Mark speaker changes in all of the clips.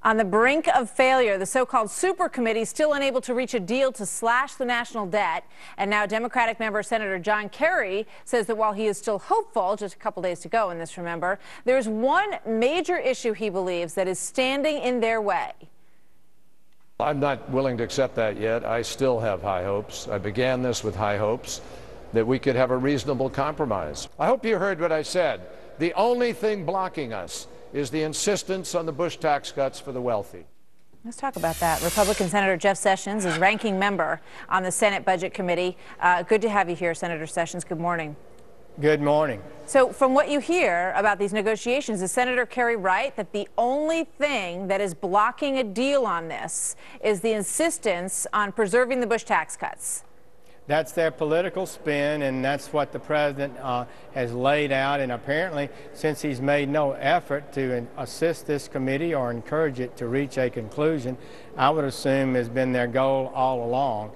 Speaker 1: On the brink of failure, the so-called supercommittee still unable to reach a deal to slash the national debt. And now Democratic member Senator John Kerry says that while he is still hopeful, just a couple days to go in this, remember, there's one major issue he believes that is standing in their way.
Speaker 2: I'm not willing to accept that yet. I still have high hopes. I began this with high hopes that we could have a reasonable compromise. I hope you heard what I said. The only thing blocking us is the insistence on the Bush tax cuts for the wealthy.
Speaker 1: Let's talk about that. Republican Senator Jeff Sessions is ranking member on the Senate Budget Committee. Good to have you here, Senator Sessions. Good morning.
Speaker 3: Good morning.
Speaker 1: So from what you hear about these negotiations, is Senator Kerry right that the only thing that is blocking a deal on this is the insistence on preserving the Bush tax cuts?
Speaker 3: That's their political spin, and that's what the president has laid out. And apparently, since he's made no effort to assist this committee or encourage it to reach a conclusion, I would assume has been their goal all along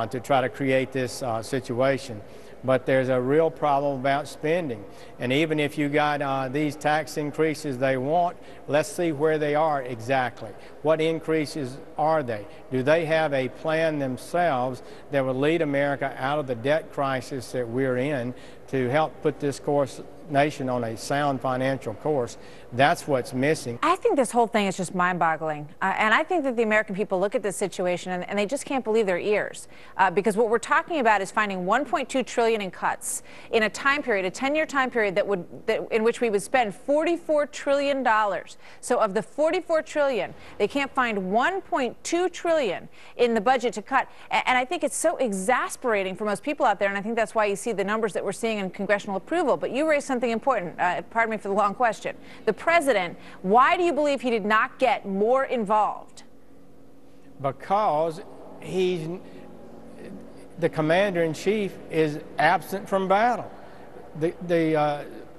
Speaker 3: to try to create this situation. But there's a real problem about spending. And even if you got these tax increases they want, let's see where they are exactly. What increases are they? Do they have a plan themselves that will lead America out of the debt crisis that we're in to help put this nation on a sound financial course? That's what's missing.
Speaker 1: I think this whole thing is just mind-boggling. And I think that the American people look at this situation and they just can't believe their ears. Because what we're talking about is finding $1.2 trillion in cuts in a time period, a 10-year time period in which we would spend $44 trillion. So of the $44 trillion, they can't find $1.2 trillion in the budget to cut. And I think it's so exasperating for most people out there, and I think that's why you see the numbers that we're seeing in congressional approval. But you raised something important. Pardon me for the long question. The president, why do you believe he did not get more involved?
Speaker 3: Because the commander-in-chief is absent from battle.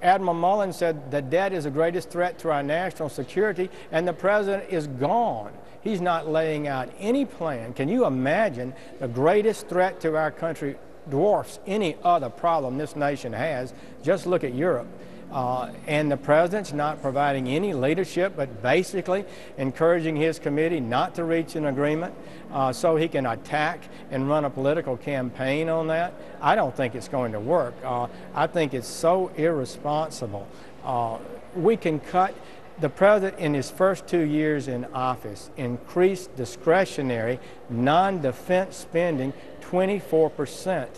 Speaker 3: Admiral Mullen said the debt is the greatest threat to our national security, and the president is gone. He's not laying out any plan. Can you imagine the greatest threat to our country dwarfs any other problem this nation has? Just look at Europe. And the president's not providing any leadership, but basically encouraging his committee not to reach an agreement so he can attack and run a political campaign on that. I don't think it's going to work. I think it's so irresponsible. We can cut. The president, in his first 2 years in office, increased discretionary non-defense spending 24%.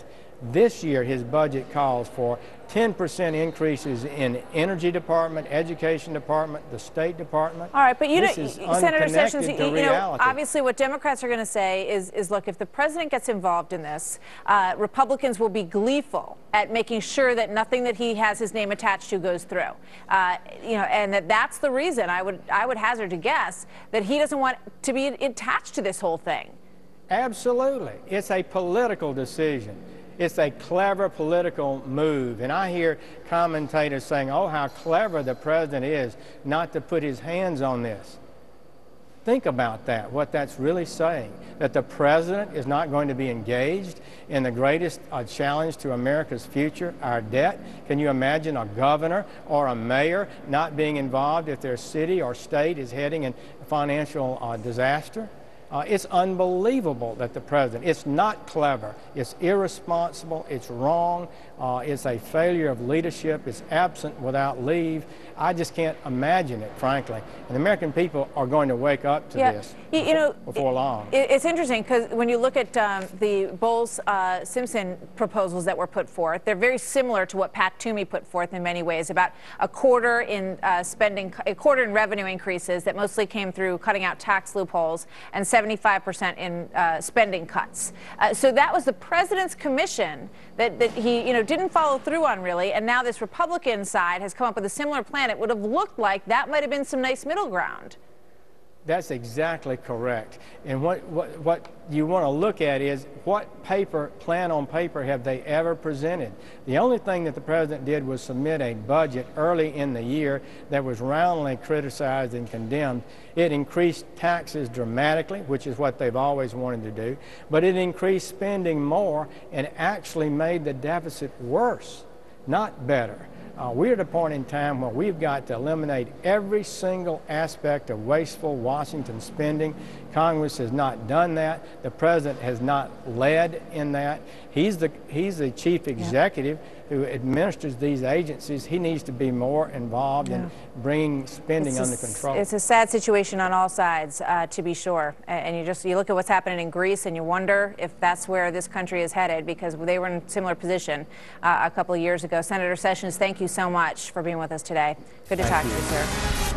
Speaker 3: This year, his budget calls for 10% increases in energy department, education department, the State Department.
Speaker 1: All right, but Senator Sessions,
Speaker 3: you know,
Speaker 1: obviously what Democrats are going to say is, look, if the president gets involved in this, Republicans will be gleeful at making sure that nothing that he has his name attached to goes through. You know, and that's the reason I would hazard to guess that he doesn't want to be attached to this whole thing.
Speaker 3: Absolutely. It's a political decision. It's a clever political move. And I hear commentators saying, oh, how clever the president is not to put his hands on this. Think about that, what that's really saying, that the president is not going to be engaged in the greatest challenge to America's future, our debt. Can you imagine a governor or a mayor not being involved if their city or state is heading in financial disaster? It's unbelievable that the president, it's not clever, it's irresponsible, it's wrong, it's a failure of leadership, it's absent without leave. I just can't imagine it, frankly. And the American people are going to wake up to this before long.
Speaker 1: It's interesting because when you look at the Bowles-Simpson proposals that were put forth, they're very similar to what Pat Toomey put forth in many ways, about a quarter in revenue increases that mostly came through cutting out tax loopholes, and 75% in spending cuts. So that was the president's commission that he didn't follow through on, really, and now this Republican side has come up with a similar plan. It would have looked like that might have been some nice middle ground.
Speaker 3: That's exactly correct. And what you want to look at is what plan on paper have they ever presented? The only thing that the president did was submit a budget early in the year that was roundly criticized and condemned. It increased taxes dramatically, which is what they've always wanted to do, but it increased spending more and actually made the deficit worse, not better. We're at a point in time where we've got to eliminate every single aspect of wasteful Washington spending. Congress has not done that. The president has not led in that. He's the chief executive who administers these agencies. He needs to be more involved in bringing spending under control.
Speaker 1: It's a sad situation on all sides, to be sure. And you look at what's happening in Greece and you wonder if that's where this country is headed, because they were in a similar position a couple of years ago. Senator Sessions, thank you so much for being with us today. Good to talk to you, sir.